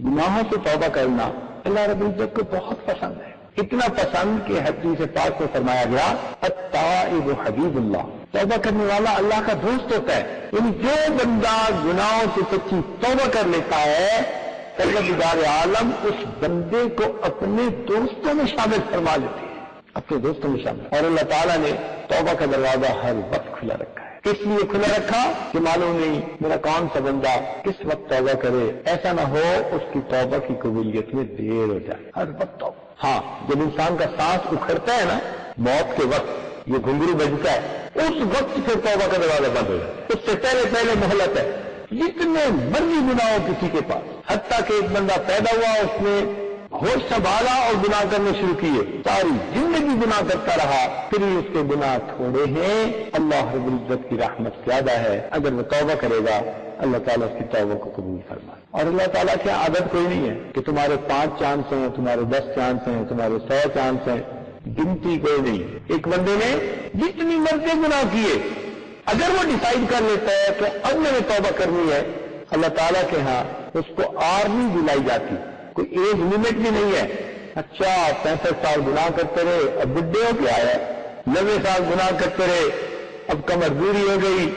گناہوں سے توبہ کرنا اللہ رب العزت کو بہت پسند ہے، اتنا پسند کہ حدیث پاک میں فرمایا گیا التائب حبیب اللہ، توبہ کرنے والا اللہ کا دوست ہوتا ہے۔ یعنی جو بندہ گناہوں سے سچی توبہ کر لیتا ہے، پروردگار عالم اس بندے کو اپنے دوستوں میں شامل فرما لیتے ہیں، اپنے دوستوں میں شامل۔ اور اللہ تعالیٰ نے توبہ کا دروازہ ہر وقت کھلا رکھا ہے۔ کس لیے کھلا رکھا؟ کہ معلوم نہیں میرا کون سا بندہ کس وقت توبہ کرے، ایسا نہ ہو اس کی توبہ کی قبولیت میں دیر ہو جائے۔ ہر وقت توبہ۔ ہاں، جب انسان کا سانس اکھڑتا ہے نا، موت کے وقت یہ گھنگرو بجتا ہے، اس وقت پھر توبہ کا دروازہ بند ہو جاتا ہے۔ اس سے پہلے مہلت ہے۔ جتنے مرضی گناہ ہو کسی کے پاس، حتیٰ کہ ایک بندہ پیدا ہوا، اس نے ہوش سنبھالا اور گناہ کرنے شروع کیے، ساری زندگی گناہ کرتا رہا، پھر بھی اس کے گناہ تھوڑے ہیں۔ اللہ رب العزت کی رحمت زیادہ ہے، اگر وہ توبہ کرے گا اللہ تعالیٰ اس کی توبہ کو قبول فرمائے۔ اور اللہ تعالیٰ کی عادت کوئی نہیں ہے کہ تمہارے 5 چانس ہیں، تمہارے 10 چانس ہیں، تمہارے 100 چانس ہیں، گنتی کوئی نہیں۔ ایک بندے نے جتنی مرضی گناہ کیے، اگر وہ ڈیسائیڈ کر لیتا ہے کہ اب میں نے توبہ کرنی ہے، اللہ تعالیٰ کے ہاں اس کو آر نہیں دلائی جاتی، کوئی ایج لمٹ بھی نہیں ہے۔ اچھا 65 سال گناہ کرتے رہے، اب بڈھے ہو کے آیا، 90 سال گناہ کرتے رہے، اب کمر دوری ہو گئی،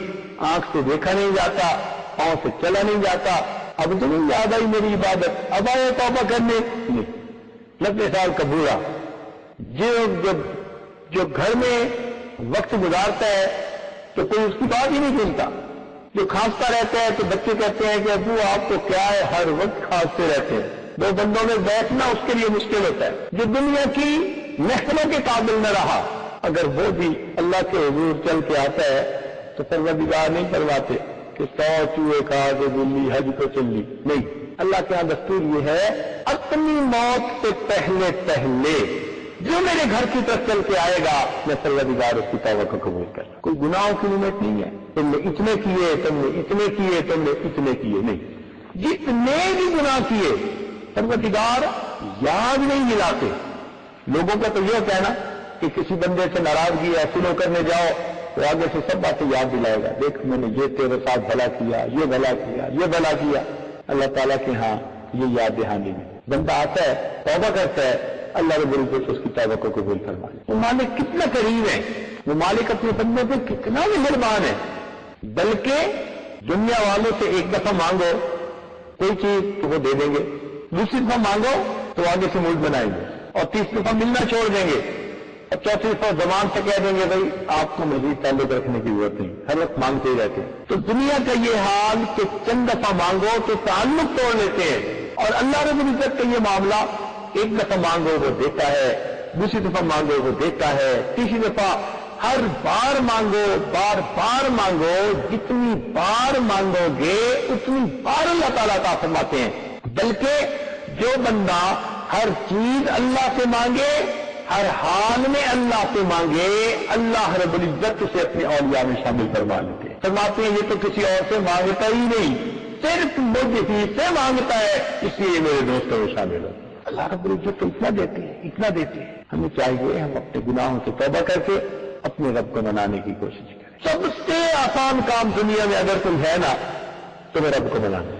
آنکھ سے دیکھا نہیں جاتا، پاؤں سے چلا نہیں جاتا، اب تو نہیں یاد آئی میری عبادت، اب آئے توبہ کرنے۔ 90 سال کا بوڑھا جو گھر میں وقت گزارتا ہے تو کوئی اس کی بات ہی نہیں سنتا، جو کھانستا رہتا ہے تو بچے کہتے ہیں کہ ابو آپ کو کیا ہے، ہر وقت کھانستے رہتے ہیں۔ 2 بندوں میں بیٹھنا اس کے لیے مشکل ہوتا ہے۔ جو دنیا کی محفلوں کے قابل نہ رہا، اگر وہ بھی اللہ کے حضور چل کے آتا ہے تو پروردگار نہیں فرماتے کہ 100 چوہے کھا کے بلی حج کو چلی، نہیں۔ اللہ کے یہاں دستور یہ ہے اپنی موت سے پہلے جو میرے گھر کی طرف چل کے آئے گا میں پروردگار اس کی توبہ کو قبول کر۔ کوئی گناہوں کی لمٹ نہیں ہے، تم نے اتنے کیے، تم نے اتنے کیے، تم نے اتنے کیے، نہیں۔ جتنے بھی گناہ کیے پروردگار یاد نہیں دلاتے۔ لوگوں کا تو یہ ہوتا ہے نا کہ کسی بندے سے ناراضگی ہے، سلو کرنے جاؤ تو آگے سے سب باتیں یاد دلائے گا، دیکھ میں نے یہ تیرے ساتھ بھلا کیا، یہ بھلا کیا، یہ بھلا کیا۔ اللہ تعالیٰ کے ہاں یہ یاد دہانی میں بندہ آتا ہے، توبہ کرتا ہے، اللہ رب العزت اس کی توبہ کو قبول فرمائے۔ وہ مالک کتنا قریب ہے، وہ مالک اپنے بندوں پہ کتنا مہربان ہے۔ بلکہ دنیا والوں سے ایک دفعہ مانگو کوئی چیز تو وہ دے دیں گے، دوسری دفعہ مانگو تو آگے سے ملک بنائیں گے، اور تیسری دفعہ ملنا چھوڑ دیں گے، اور چوتھی دفعہ زبان سے کہہ دیں گے بھائی آپ کو مزید تعلق رکھنے کی ضرورت نہیں، ہر وقت مانگتے ہی رہتے ہیں۔ تو دنیا کا یہ حال کہ چند دفعہ مانگو تو تعلق توڑ لیتے ہیں، اور اللہ رب العزت کا یہ معاملہ ایک دفعہ مانگو وہ دیتا ہے، دوسری دفعہ مانگو وہ دیتا ہے، تیسری دفعہ ہر بار مانگو، بار بار مانگو، جتنی بار مانگو گے اتنی بار اللہ تعالیٰ عطا فرماتے ہیں۔ بلکہ جو بندہ ہر چیز اللہ سے مانگے، ہر حال میں اللہ سے مانگے، اللہ رب العزت اسے اپنے اولیاء میں شامل فرما لیتے ہیں۔ فرماتے ہیں یہ تو کسی اور سے مانگتا ہی نہیں، صرف مجھ ہی سے مانگتا ہے، اس لیے میرے دوستوں میں شامل ہو۔ اللہ رب العزت تو اتنا دیتے ہیں، اتنا دیتے ہیں۔ ہمیں چاہیے ہم اپنے گناہوں سے توبہ کر کے اپنے رب کو منانے کی کوشش کریں۔ سب سے آسان کام دنیا میں اگر کوئی ہے نا تو میں رب کو منانا۔